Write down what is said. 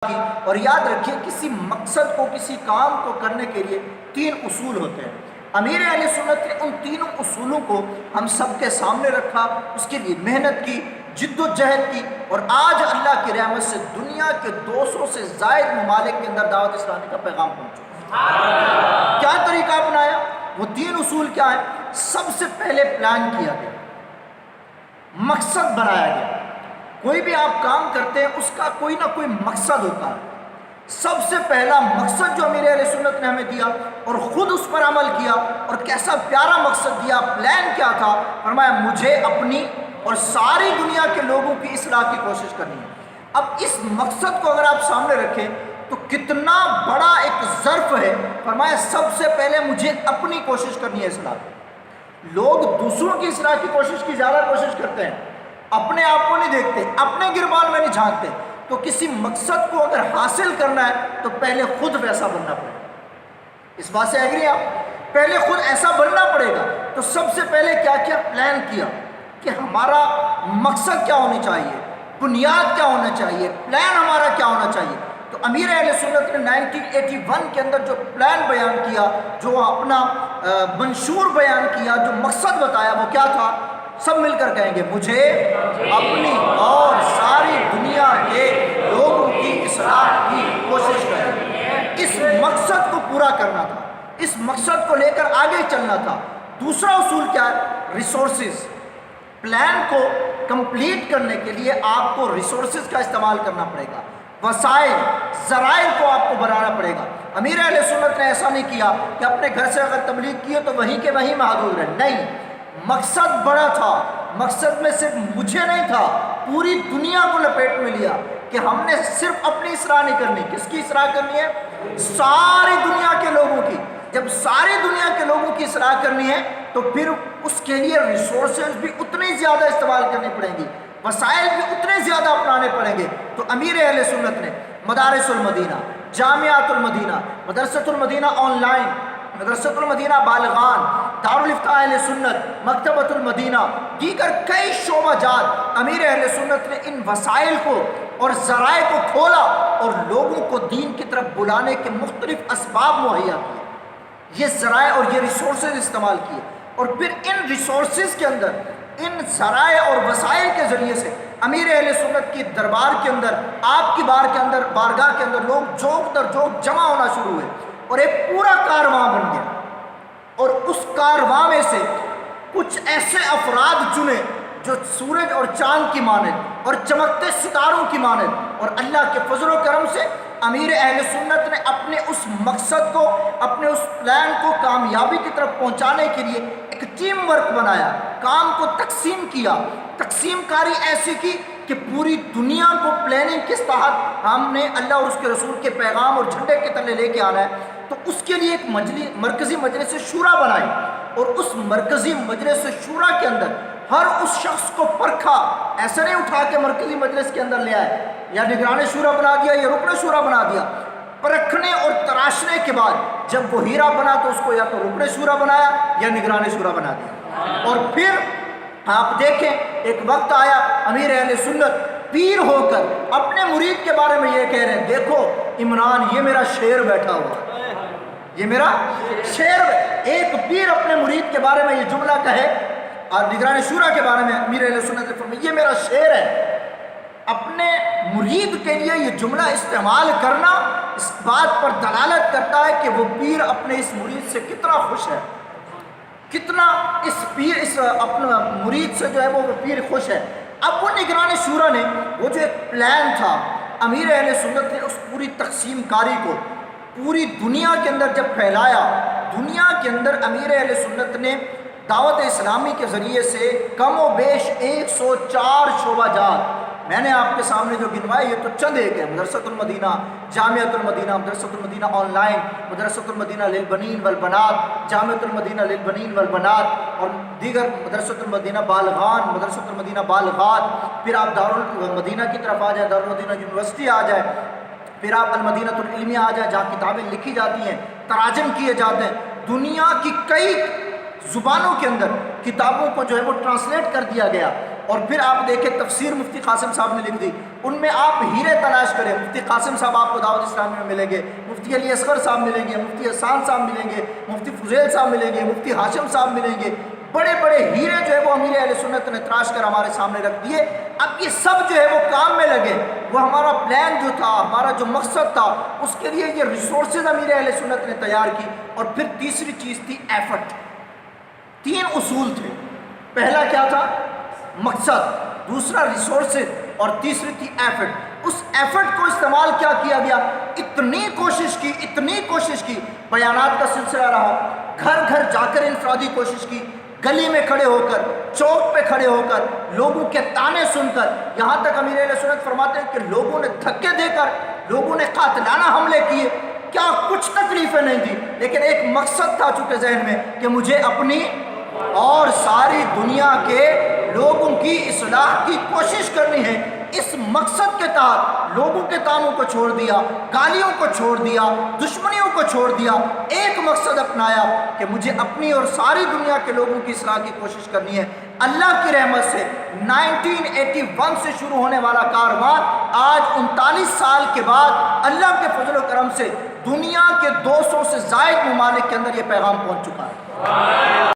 کی۔ اور یاد رکھیے کسی مقصد کو، کسی کام کو کرنے کے لیے 3 اصول ہوتے ہیں۔ امیر اہل سنت نے ان تینوں اصولوں کو ہم سب کے سامنے رکھا، اس کے لیے محنت کی، جد و جہد کی، اور آج اللہ کی رحمت سے دنیا کے 200 سے زائد ممالک کے اندر دعوت اسلامی کا پیغام پہنچا۔ کیا طریقہ اپنایا؟ وہ 3 اصول کیا ہیں؟ سب سے پہلے پلان کیا گیا، مقصد بنایا گیا۔ کوئی بھی آپ کام کرتے ہیں اس کا کوئی نہ کوئی مقصد ہوتا ہے۔ سب سے پہلا مقصد جو امیر اہل سنت نے ہمیں دیا اور خود اس پر عمل کیا، اور کیسا پیارا مقصد دیا، پلان کیا تھا؟ فرمایا مجھے اپنی اور ساری دنیا کے لوگوں کی اصلاح کی کوشش کرنی ہے۔ اب اس مقصد کو اگر آپ سامنے رکھیں تو کتنا بڑا ایک ظرف ہے۔ فرمایا سب سے پہلے مجھے اپنی کوشش کرنی ہے اصلاح کی۔ لوگ دوسروں کی اصلاح کی کوشش کی زیادہ کوشش کرتے ہیں، اپنے آپ کو نہیں دیکھتے، اپنے گربان میں نہیں جھانکتے۔ تو کسی مقصد کو اگر حاصل کرنا ہے تو پہلے خود ویسا بننا پڑے گا۔ اس بات سے ایگری آپ؟ پہلے خود ایسا بننا پڑے گا۔ تو سب سے پہلے کیا کیا؟ پلان کیا کہ ہمارا مقصد کیا ہونا چاہیے، بنیاد کیا ہونا چاہیے، پلان ہمارا کیا ہونا چاہیے۔ تو امیر اہل سنت نے 1981 کے اندر جو پلان بیان کیا، جو اپنا منشور بیان کیا، جو مقصد بتایا، وہ کیا تھا؟ سب مل کر کہیں گے، مجھے اپنی اور ساری دنیا کے لوگوں کی اصلاح کی کوشش کرنی۔ اس مقصد کو پورا کرنا تھا، اس مقصد کو لے کر آگے چلنا تھا۔ دوسرا اصول کیا ہے؟ ریسورسز۔ پلان کو کمپلیٹ کرنے کے لیے آپ کو ریسورسز کا استعمال کرنا پڑے گا، وسائل، ذرائع کو آپ کو بنانا پڑے گا۔ امیر اہل سنت نے ایسا نہیں کیا کہ اپنے گھر سے اگر تبلیغ کی ہے تو وہیں کے وہیں محدود رہے، نہیں، مقصد بڑا تھا۔ مقصد میں صرف مجھے نہیں تھا، پوری دنیا کو لپیٹ میں لیا کہ ہم نے صرف اپنی اصلاح نہیں کرنی۔ کس کی اصلاح کرنی ہے؟ ساری دنیا کے لوگوں کی۔ جب ساری دنیا کے لوگوں کی اصلاح کرنی ہے تو پھر اس کے لیے ریسورسز بھی اتنی زیادہ استعمال کرنی پڑیں گی، وسائل بھی اتنے زیادہ اپنانے پڑیں گے۔ تو امیر اہل سنت نے مدارس المدینہ، جامعات المدینہ، مدرسۃ المدینہ آن لائن، مدرسۃ المدینہ بالغان، دارالفتاء اہل سنت، مکتبۃ المدینہ، دیگر کئی شعبہ جات، امیر اہل سنت نے ان وسائل کو اور ذرائع کو کھولا اور لوگوں کو دین کی طرف بلانے کے مختلف اسباب مہیا کیے۔ یہ ذرائع اور یہ ریسورسز استعمال کیے، اور پھر ان ریسورسز کے اندر، ان ذرائع اور وسائل کے ذریعے سے امیر اہل سنت کی دربار کے اندر، آپ کی بارگاہ کے اندر لوگ جوک در جوک جمع ہونا شروع ہوئے، اور ایک پورا کارواں بن گیا۔ اور اس کارواں میں سے کچھ ایسے افراد چنے جو سورج اور چاند کی مانند اور چمکتے ستاروں کی مانند، اور اللہ کے فضل و کرم سے امیر اہل سنت نے اپنے اس مقصد کو، اپنے اس پلان کو کامیابی کی طرف پہنچانے کے لیے ایک ٹیم ورک بنایا، کام کو تقسیم کیا، تقسیم کاری ایسی کی کہ پوری دنیا کو پلاننگ کے تحت ہم نے اللہ اور اس کے رسول کے پیغام اور جھنڈے کے تلے لے کے آنا ہے۔ تو اس کے لیے ایک مرکزی مجلس شورا بنائی، اور اس مرکزی مجلس شورا کے اندر ہر اس شخص کو پرکھا، ایسا نہیں اٹھا کے مرکزی مجلس کے اندر لے آئے یا نگران شورا بنا دیا یا رکن شورا بنا دیا۔ پرکھنے اور تراشنے کے بعد جب وہ ہیرا بنا تو اس کو یا تو رکن شورا بنایا یا نگران شورا بنا دیا۔ اور پھر آپ دیکھیں ایک وقت آیا امیر اہل سنت پیر ہو کر اپنے مرید کے بارے میں یہ کہہ رہے ہیں، دیکھو عمران یہ میرا شیر بیٹھا ہوا، یہ میرا شیر۔ ایک پیر اپنے مرید کے بارے میں یہ جملہ کہے، اور نگران شورا کے بارے میں امیر اہل سنت نے فرمایا یہ میرا شعر ہے۔ اپنے مرید کے لیے یہ جملہ استعمال کرنا اس بات پر دلالت کرتا ہے کہ وہ پیر اپنے اس مرید سے کتنا خوش ہے، کتنا اس اپنا مرید سے جو ہے وہ پیر خوش ہے۔ اب وہ نگران شورا نے وہ جو ایک پلان تھا، امیر اہل سنت نے اس پوری تقسیم کاری کو پوری دنیا کے اندر جب پھیلایا، دنیا کے اندر امیر اہل سنت نے دعوت اسلامی کے ذریعے سے کم و بیش 104 شعبہ جات، میں نے آپ کے سامنے جو گنوائے یہ تو چند ایک ہیں، مدرسۃ المدینہ، جامعۃ المدینہ، مدرسۃ المدینہ آن لائن، مدرسۃ المدینہ للبنین والبنات، جامعۃ المدینہ للبنین والبنات، اور دیگر مدرسۃ المدینہ بالغان، مدرسۃ المدینہ بالغات، پھر آپ دارالمدینہ کی طرف آ جائیں، دارالمدینہ یونیورسٹی آ جائیں، پھر آپ المدینہ العلمیہ آ جائیں جہاں کتابیں لکھی جاتی ہیں، تراجم کیے جاتے ہیں۔ دنیا کی کئی زبانوں کے اندر کتابوں کو جو ہے وہ ٹرانسلیٹ کر دیا گیا، اور پھر آپ دیکھیں تفسیر مفتی قاسم صاحب نے لکھ دی، ان میں آپ ہیرے تلاش کریں، مفتی قاسم صاحب آپ کو دعوت اسلامی میں ملیں گے، مفتی علی اصغر صاحب ملیں گے، مفتی احسان صاحب ملیں گے، مفتی فضیل صاحب ملیں گے، مفتی ہاشم صاحب ملیں گے، بڑے بڑے ہیرے جو ہے وہ امیر اہل سنت نے تراش کر ہمارے سامنے رکھ دیے۔ اب یہ سب جو ہے وہ کام میں لگے، وہ ہمارا پلان جو تھا، ہمارا جو مقصد تھا، اس کے لیے یہ ریسورسز امیر اہل سنت نے تیار کی۔ اور پھر تیسری چیز تھی ایفرٹ، 3 اصول تھے، پہلا کیا تھا؟ مقصد، دوسرا ریسورسز، اور تیسری تھی ایفرٹ۔ اس ایفرٹ کو استعمال کیا کیا گیا؟ اتنی کوشش کی، بیانات کا سلسلہ رہا، گھر گھر جا کر انفرادی کوشش کی، گلی میں کھڑے ہو کر، چوک پہ کھڑے ہو کر، لوگوں کے تانے سن کر، یہاں تک امیر اہل سنت فرماتے ہیں کہ لوگوں نے دھکے دے کر، لوگوں نے قاتلانہ حملے کیے، کیا کچھ تکلیفیں نہیں تھی، لیکن ایک مقصد تھا چونکہ ذہن میں کہ مجھے اپنی اور ساری دنیا کے لوگوں کی اصلاح کی کوشش کرنی ہے۔ اس مقصد کے تحت لوگوں کے تانوں کو چھوڑ دیا، گالیوں کو چھوڑ دیا، دشمنیوں کو چھوڑ دیا، ایک مقصد اپنایا کہ مجھے اپنی اور ساری دنیا کے لوگوں کی اصلاح کی کوشش کرنی ہے۔ اللہ کی رحمت سے 1981 سے شروع ہونے والا کاروان آج 39 سال کے بعد اللہ کے فضل و کرم سے دنیا کے 200 سے زائد ممالک کے اندر یہ پیغام پہنچ چکا ہے۔